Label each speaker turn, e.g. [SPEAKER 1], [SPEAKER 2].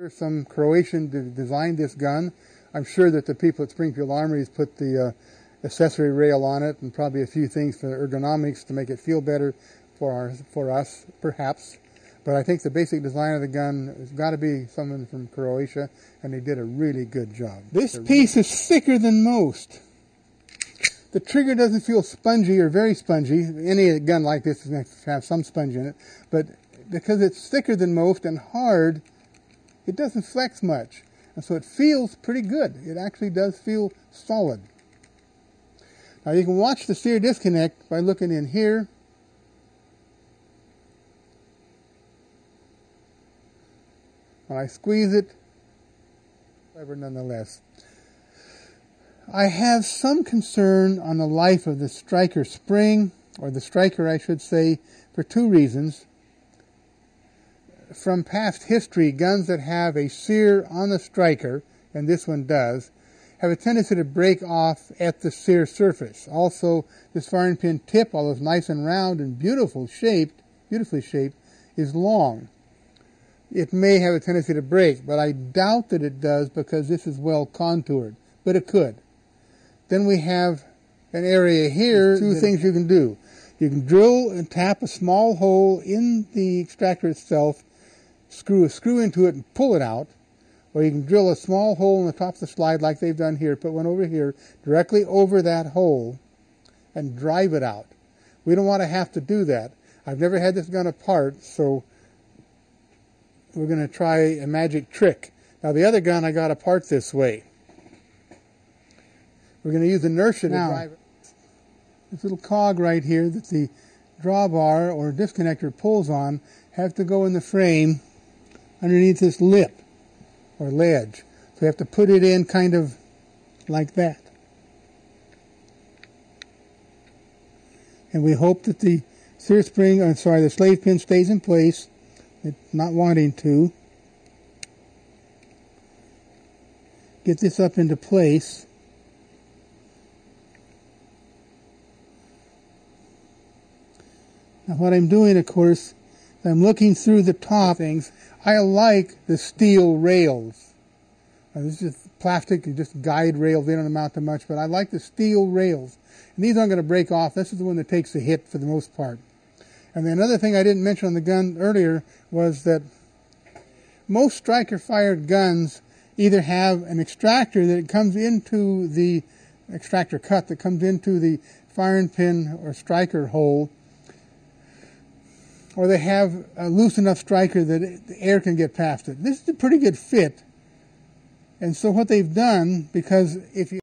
[SPEAKER 1] Some Croatian designed this gun. I'm sure that the people at Springfield Armories put the accessory rail on it and probably a few things for ergonomics to make it feel better for us, perhaps. But I think the basic design of the gun has got to be someone from Croatia, and they did a really good job. This piece is thicker than most. The trigger doesn't feel spongy or very spongy. Any gun like this is going to have some sponge in it, but because it's thicker than most and hard, it doesn't flex much, and so it feels pretty good. It actually does feel solid. Now you can watch the sear disconnect by looking in here. When I squeeze it, clever nonetheless. I have some concern on the life of the striker spring, or the striker I should say, for two reasons. From past history, guns that have a sear on the striker, and this one does, have a tendency to break off at the sear surface. Also, this firing pin tip, although it's nice and round and beautifully shaped, is long. It may have a tendency to break, but I doubt that it does because this is well contoured, but it could. Then we have an area here, two things you can do. You can drill and tap a small hole in the extractor itself, screw a screw into it and pull it out, or you can drill a small hole in the top of the slide like they've done here, put one over here, directly over that hole, and drive it out. We don't want to have to do that. I've never had this gun apart, so we're going to try a magic trick. Now the other gun I got apart this way. We're going to use inertia to drive it. This little cog right here that the drawbar or disconnector pulls on have to go in the frame underneath this lip or ledge. So we have to put it in kind of like that. And we hope that the sear spring, the slave pin stays in place. It's not wanting to. Get this up into place. Now what I'm doing, of course, I'm looking through the top things. I like the steel rails. This is just plastic, just guide rails. They don't amount to much, but I like the steel rails. And these aren't going to break off. This is the one that takes the hit for the most part. And then another thing I didn't mention on the gun earlier was that most striker-fired guns either have an extractor that comes into the extractor cut that comes into the firing pin or striker hole, or they have a loose enough striker that the air can get past it. This is a pretty good fit. And so what they've done, because if you